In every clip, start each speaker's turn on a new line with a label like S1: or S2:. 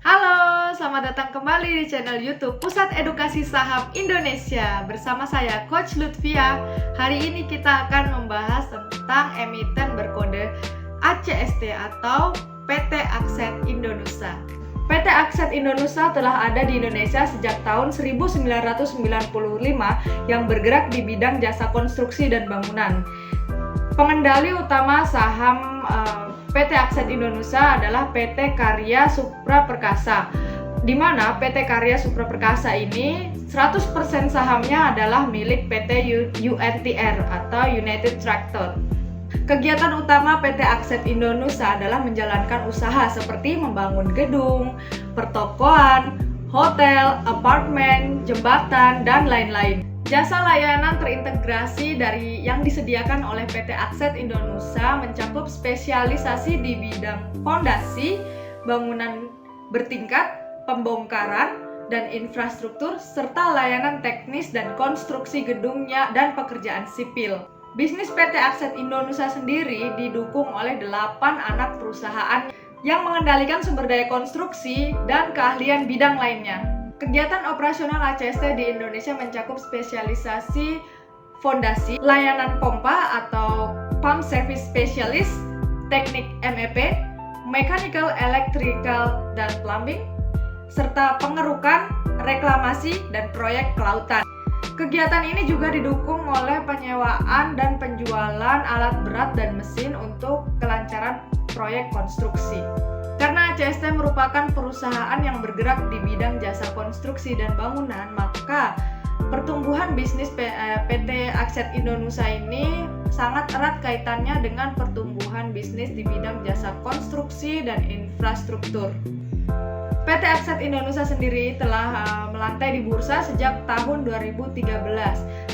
S1: Halo, selamat datang kembali di channel YouTube Pusat Edukasi Saham Indonesia. Bersama saya Coach Lutfia. Hari ini kita akan membahas tentang emiten berkode ACST atau PT Akset Indonusa. PT Akset Indonusa telah ada di Indonesia sejak tahun 1995 yang bergerak di bidang jasa konstruksi dan bangunan. Pengendali utama saham PT Akset Indonusa adalah PT Karya Supra Perkasa, di mana PT Karya Supra Perkasa ini 100% sahamnya adalah milik PT UNTR atau United Tractor. Kegiatan utama PT Akset Indonusa adalah menjalankan usaha seperti membangun gedung, pertokoan, hotel, apartemen, jembatan, dan lain-lain. Jasa layanan terintegrasi dari yang disediakan oleh PT Akset Indonusa mencakup spesialisasi di bidang fondasi, bangunan bertingkat, pembongkaran, dan infrastruktur, serta layanan teknis dan konstruksi gedungnya dan pekerjaan sipil. Bisnis PT Akset Indonusa sendiri didukung oleh 8 anak perusahaan yang mengendalikan sumber daya konstruksi dan keahlian bidang lainnya. Kegiatan operasional ACST di Indonesia mencakup spesialisasi fondasi, layanan pompa atau pump service specialist, teknik MEP, mechanical, electrical, dan plumbing, serta pengerukan, reklamasi, dan proyek kelautan. Kegiatan ini juga didukung oleh penyewaan dan penjualan alat berat dan mesin untuk kelancaran proyek konstruksi. Karena ACST merupakan perusahaan yang bergerak di bidang jasa konstruksi dan bangunan, maka pertumbuhan bisnis PT Akset Indonusa ini sangat erat kaitannya dengan pertumbuhan bisnis di bidang jasa konstruksi dan infrastruktur. PT Akset Indonusa sendiri telah melantai di bursa sejak tahun 2013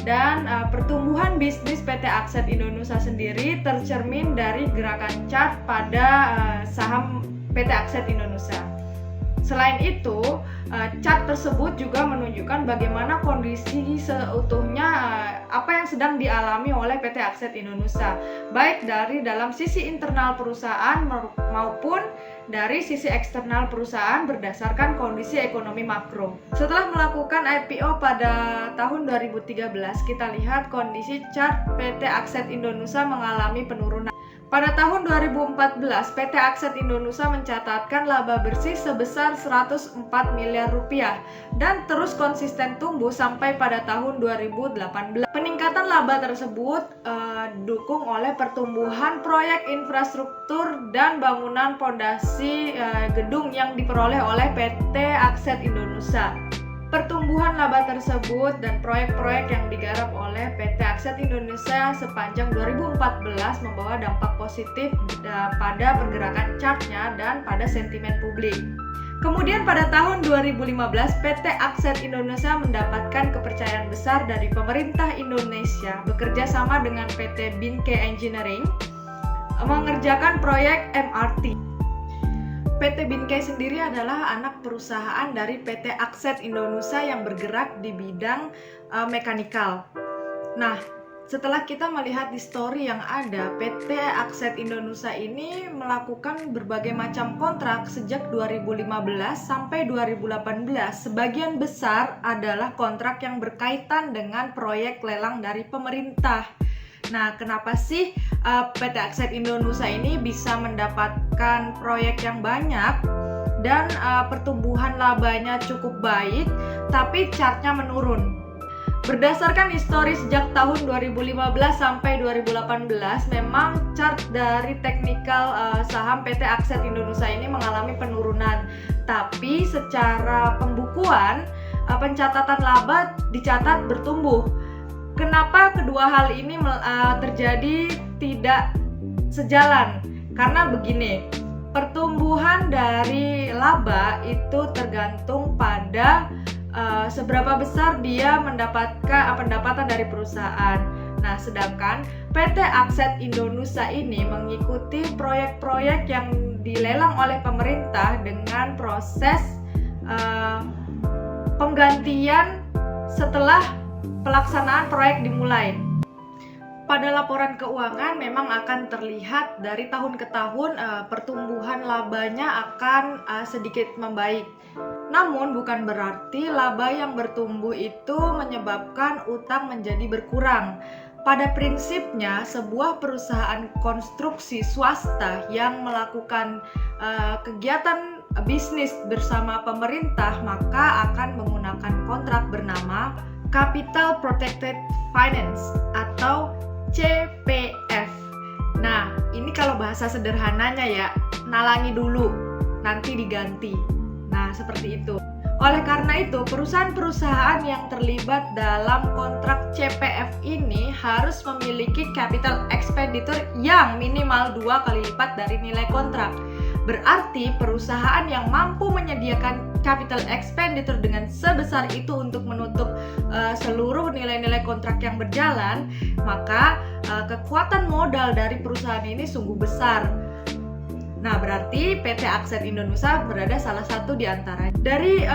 S1: dan pertumbuhan bisnis PT Akset Indonusa sendiri tercermin dari gerakan chart pada saham PT Akset Indonusa. Selain itu, chart tersebut juga menunjukkan bagaimana kondisi seutuhnya apa yang sedang dialami oleh PT Akset Indonusa, baik dari dalam sisi internal perusahaan maupun dari sisi eksternal perusahaan berdasarkan kondisi ekonomi makro. Setelah melakukan IPO pada tahun 2013, kita lihat kondisi chart PT Akset Indonusa mengalami penurunan. Pada tahun 2014, PT Akset Indonusa mencatatkan laba bersih sebesar 104 miliar rupiah dan terus konsisten tumbuh sampai pada tahun 2018. Peningkatan laba tersebut didukung oleh pertumbuhan proyek infrastruktur dan bangunan pondasi gedung yang diperoleh oleh PT Akset Indonusa. Pertumbuhan laba tersebut dan proyek-proyek yang digarap oleh PT Akset Indonesia sepanjang 2014 membawa dampak positif pada pergerakan chartnya dan pada sentimen publik. Kemudian pada tahun 2015, PT Akset Indonesia mendapatkan kepercayaan besar dari pemerintah Indonesia bekerja sama dengan PT Binke Engineering mengerjakan proyek MRT. PT Binke sendiri adalah anak perusahaan dari PT Akset Indonusa yang bergerak di bidang mekanikal. Nah, setelah kita melihat di story yang ada, PT Akset Indonusa ini melakukan berbagai macam kontrak sejak 2015 sampai 2018. Sebagian besar adalah kontrak yang berkaitan dengan proyek lelang dari pemerintah. Nah, kenapa sih PT Akset Indonusa ini bisa mendapatkan proyek yang banyak dan pertumbuhan labanya cukup baik, tapi chartnya menurun? Berdasarkan histori sejak tahun 2015 sampai 2018, memang chart dari teknikal saham PT Akset Indonusa ini mengalami penurunan. Tapi secara pembukuan, pencatatan laba dicatat bertumbuh. Kenapa kedua hal ini terjadi tidak sejalan? Karena begini, pertumbuhan dari laba itu tergantung pada seberapa besar dia mendapatkan pendapatan dari perusahaan. Nah, sedangkan PT Akset Indonusa ini mengikuti proyek-proyek yang dilelang oleh pemerintah dengan proses penggantian setelah pelaksanaan proyek dimulai. Pada laporan keuangan memang akan terlihat dari tahun ke tahun pertumbuhan labanya akan sedikit membaik. Namun bukan berarti laba yang bertumbuh itu menyebabkan utang menjadi berkurang. Pada prinsipnya, sebuah perusahaan konstruksi swasta yang melakukan kegiatan bisnis bersama pemerintah maka akan menggunakan kontrak bernama Capital Protected Finance atau CPF. Nah, ini kalau bahasa sederhananya ya, nalangi dulu, nanti diganti. Nah, seperti itu. Oleh karena itu, perusahaan-perusahaan yang terlibat dalam kontrak CPF ini harus memiliki capital expenditure yang minimal 2 kali lipat dari nilai kontrak. Berarti perusahaan yang mampu menyediakan capital expenditure dengan sebesar itu untuk menutup seluruh nilai-nilai kontrak yang berjalan, maka kekuatan modal dari perusahaan ini sungguh besar. Nah, berarti PT Akset Indonusa berada salah satu di antara. Dari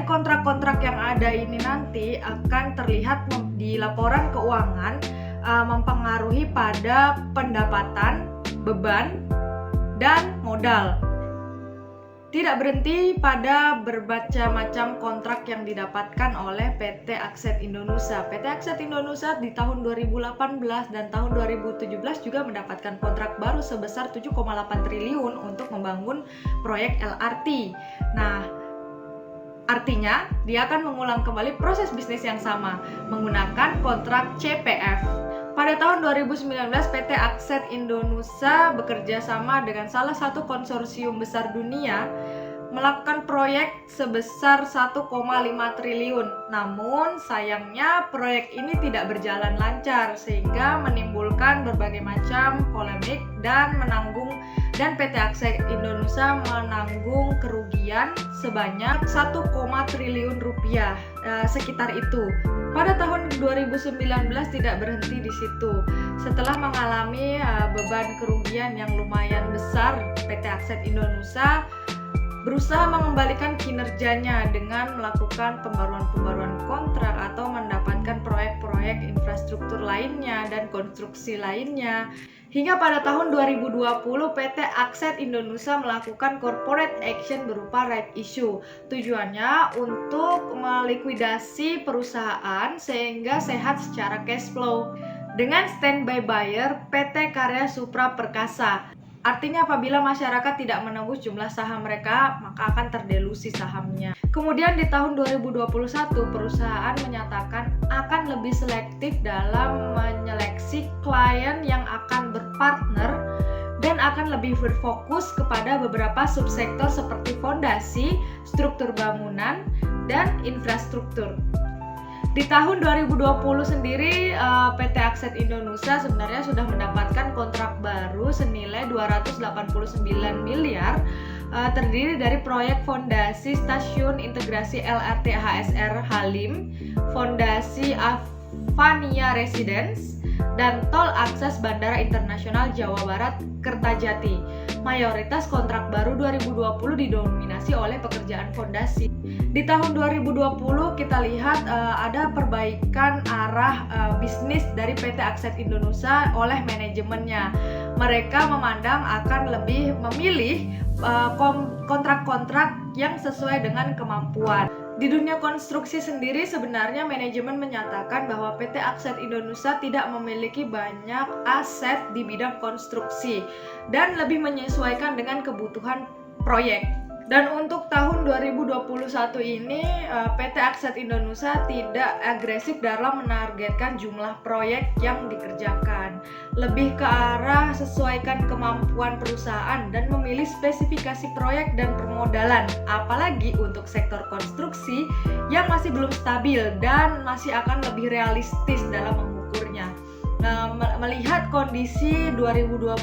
S1: kontrak-kontrak yang ada ini nanti akan terlihat di laporan keuangan mempengaruhi pada pendapatan, beban, dan modal. Tidak berhenti pada berbagai-macam kontrak yang didapatkan oleh PT Akset Indonusa. PT Akset Indonusa di tahun 2018 dan tahun 2017 juga mendapatkan kontrak baru sebesar 7,8 triliun untuk membangun proyek LRT. Nah, artinya dia akan mengulang kembali proses bisnis yang sama menggunakan kontrak CPF. Pada tahun 2019, PT Akset Indonusa bekerja sama dengan salah satu konsorsium besar dunia melakukan proyek sebesar 1,5 triliun. Namun sayangnya proyek ini tidak berjalan lancar sehingga menimbulkan berbagai macam polemik dan PT Akset Indonusa menanggung kerugian sebanyak 1, triliun rupiah, sekitar itu. Pada tahun 2019 tidak berhenti di situ. Setelah mengalami beban kerugian yang lumayan besar, PT Akset Indonusa berusaha mengembalikan kinerjanya dengan melakukan pembaruan kontrak atau mendapatkan proyek-proyek infrastruktur lainnya dan konstruksi lainnya. Hingga pada tahun 2020 PT Akset Indonusa melakukan corporate action berupa right issue. Tujuannya untuk melikuidasi perusahaan sehingga sehat secara cash flow dengan standby buyer PT Karya Supra Perkasa. Artinya apabila masyarakat tidak menembus jumlah saham mereka, maka akan terdelusi sahamnya. Kemudian di tahun 2021, perusahaan menyatakan akan lebih selektif dalam menyeleksi klien yang akan berpartner dan akan lebih berfokus kepada beberapa subsektor seperti fondasi, struktur bangunan, dan infrastruktur. Di tahun 2020 sendiri, PT Akset Indonusa sebenarnya sudah mendapatkan kontrak baru senilai 289 miliar, terdiri dari proyek fondasi stasiun integrasi LRT HSR Halim, fondasi Avania Residence, dan tol akses Bandara Internasional Jawa Barat Kertajati. Mayoritas kontrak baru 2020 didominasi oleh pekerjaan fondasi. Di tahun 2020 kita lihat ada perbaikan arah bisnis dari PT Akset Indonusa oleh manajemennya. Mereka memandang akan lebih memilih kontrak-kontrak yang sesuai dengan kemampuan. Di dunia konstruksi sendiri sebenarnya manajemen menyatakan bahwa PT Akset Indonusa tidak memiliki banyak aset di bidang konstruksi dan lebih menyesuaikan dengan kebutuhan proyek. Dan untuk tahun 2021 ini PT Akset Indonusa tidak agresif dalam menargetkan jumlah proyek yang dikerjakan. Lebih ke arah sesuaikan kemampuan perusahaan dan memilih spesifikasi proyek dan permodalan, apalagi untuk sektor konstruksi yang masih belum stabil dan masih akan lebih realistis dalam mengukurnya. Melihat kondisi 2020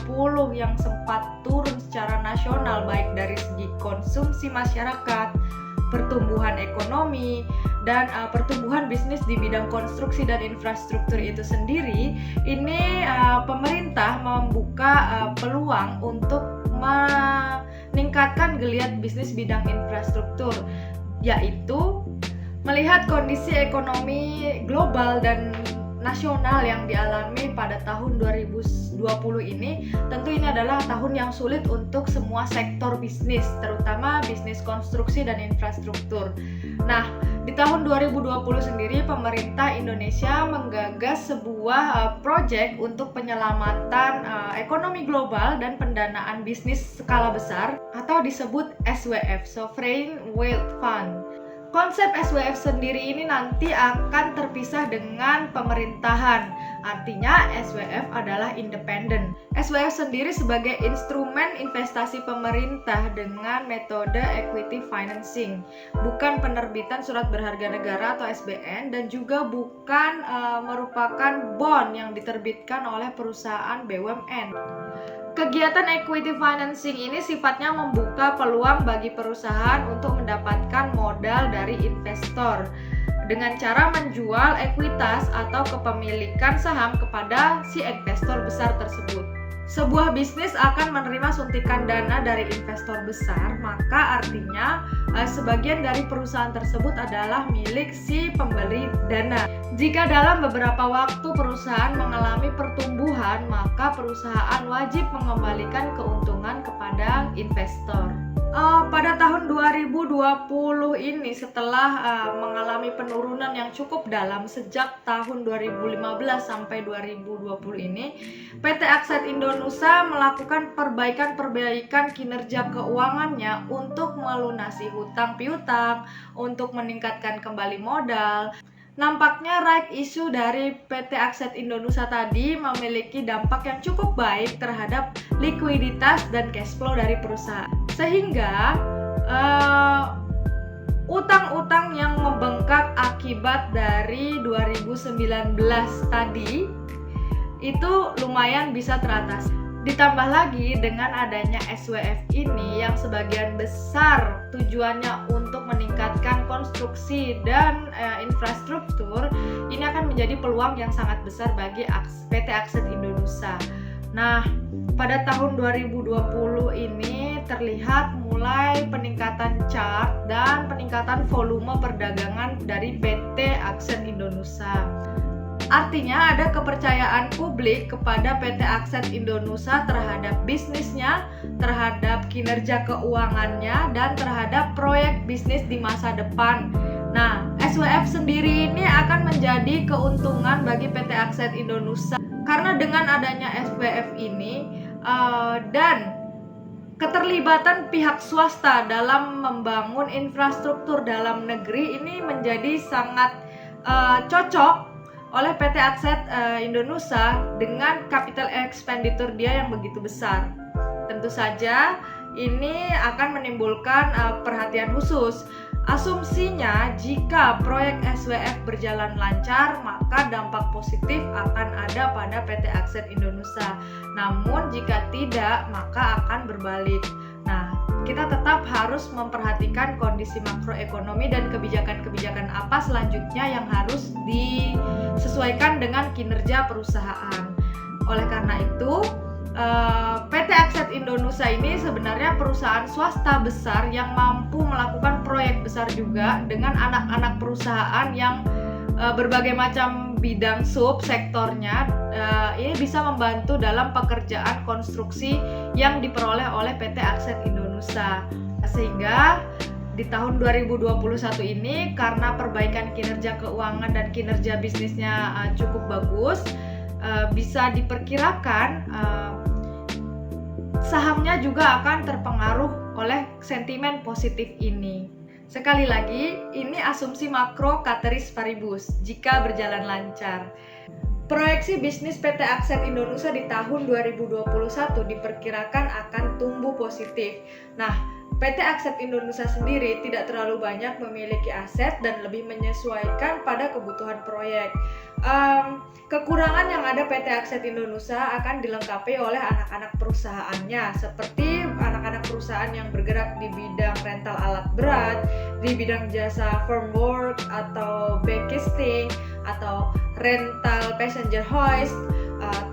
S1: yang sempat turun secara nasional baik dari segi konsumsi masyarakat, pertumbuhan ekonomi, dan pertumbuhan bisnis di bidang konstruksi dan infrastruktur itu sendiri, ini pemerintah membuka peluang untuk meningkatkan geliat bisnis bidang infrastruktur, yaitu melihat kondisi ekonomi global dan nasional yang dialami pada tahun 2020 ini, tentu ini adalah tahun yang sulit untuk semua sektor bisnis, terutama bisnis konstruksi dan infrastruktur. Nah, di tahun 2020 sendiri pemerintah Indonesia menggagas sebuah proyek untuk penyelamatan ekonomi global dan pendanaan bisnis skala besar atau disebut SWF, Sovereign Wealth Fund. Konsep SWF sendiri ini nanti akan terpisah dengan pemerintahan. Artinya SWF adalah independen. SWF sendiri sebagai instrumen investasi pemerintah dengan metode equity financing, bukan penerbitan surat berharga negara atau SBN, dan juga bukan merupakan bond yang diterbitkan oleh perusahaan BUMN. Kegiatan equity financing ini sifatnya membuka peluang bagi perusahaan untuk mendapatkan modal dari investor dengan cara menjual ekuitas atau kepemilikan saham kepada si investor besar tersebut. Sebuah bisnis akan menerima suntikan dana dari investor besar, maka artinya sebagian dari perusahaan tersebut adalah milik si pemberi dana. Jika dalam beberapa waktu perusahaan mengalami pertumbuhan, maka perusahaan wajib mengembalikan keuntungan kepada investor. Pada tahun 2020 ini, setelah mengalami penurunan yang cukup dalam sejak tahun 2015 sampai 2020 ini, PT Akset Indonusa melakukan perbaikan kinerja keuangannya untuk melunasi hutang piutang, untuk meningkatkan kembali modal. Nampaknya right issue dari PT Akset Indonusa tadi memiliki dampak yang cukup baik terhadap likuiditas dan cash flow dari perusahaan. Sehingga utang-utang yang membengkak akibat dari 2019 tadi itu lumayan bisa teratasi. Ditambah lagi dengan adanya SWF ini yang sebagian besar tujuannya untuk meningkatkan konstruksi dan infrastruktur, ini akan menjadi peluang yang sangat besar bagi PT Akset Indonusa. Nah, pada tahun 2020 ini terlihat mulai peningkatan chart dan peningkatan volume perdagangan dari PT Akset Indonusa. Artinya ada kepercayaan publik kepada PT Akset Indonusa terhadap bisnisnya, terhadap kinerja keuangannya, dan terhadap proyek bisnis di masa depan. Nah, SWF sendiri ini akan menjadi keuntungan bagi PT Akset Indonusa karena dengan adanya SWF ini dan keterlibatan pihak swasta dalam membangun infrastruktur dalam negeri ini menjadi sangat cocok oleh PT Akset Indonusa dengan capital expenditure dia yang begitu besar. Tentu saja ini akan menimbulkan perhatian khusus. Asumsinya jika proyek SWF berjalan lancar, maka dampak positif akan ada pada PT Akset Indonusa. Namun jika tidak, maka akan berbalik. Nah, kita tetap harus memperhatikan kondisi makroekonomi dan kebijakan-kebijakan apa selanjutnya yang harus disesuaikan dengan kinerja perusahaan. Oleh karena itu, PT Akset Indonusa ini sebenarnya perusahaan swasta besar yang mampu melakukan proyek besar juga dengan anak-anak perusahaan yang berbagai macam bidang subsektornya. Ini bisa membantu dalam pekerjaan konstruksi yang diperoleh oleh PT Akset Indonusa. Sehingga di tahun 2021 ini karena perbaikan kinerja keuangan dan kinerja bisnisnya cukup bagus, bisa diperkirakan sahamnya juga akan terpengaruh oleh sentimen positif ini. Sekali lagi, ini asumsi makro Ceteris Paribus jika berjalan lancar. Proyeksi bisnis PT Akset Indonusa di tahun 2021 diperkirakan akan tumbuh positif. Nah, PT Akset Indonesia sendiri tidak terlalu banyak memiliki aset dan lebih menyesuaikan pada kebutuhan proyek. Kekurangan yang ada PT Akset Indonesia akan dilengkapi oleh anak-anak perusahaannya, seperti anak-anak perusahaan yang bergerak di bidang rental alat berat, di bidang jasa formwork atau backcasting, atau rental passenger hoist,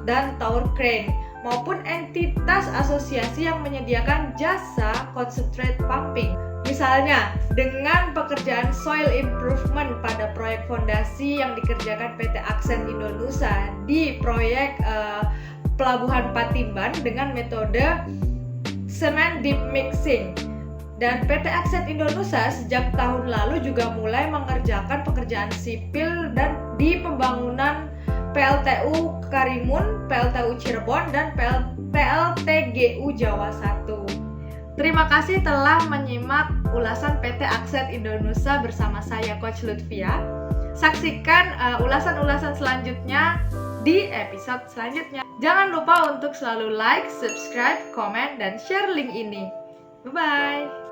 S1: dan tower crane, maupun entitas asosiasi yang menyediakan jasa concentrate pumping. Misalnya dengan pekerjaan soil improvement pada proyek fondasi yang dikerjakan PT Aksen Indonesia di proyek Pelabuhan Patimban dengan metode cement deep mixing. Dan PT Aksen Indonesia sejak tahun lalu juga mulai mengerjakan pekerjaan sipil dan di pembangunan PLTU Karimun, PLTU Cirebon, dan PLTGU Jawa 1. Terima kasih telah menyimak ulasan PT Aksen Indonesia bersama saya Coach Lutfia. Saksikan ulasan-ulasan selanjutnya di episode selanjutnya. Jangan lupa untuk selalu like, subscribe, komen, dan share link ini. Bye-bye.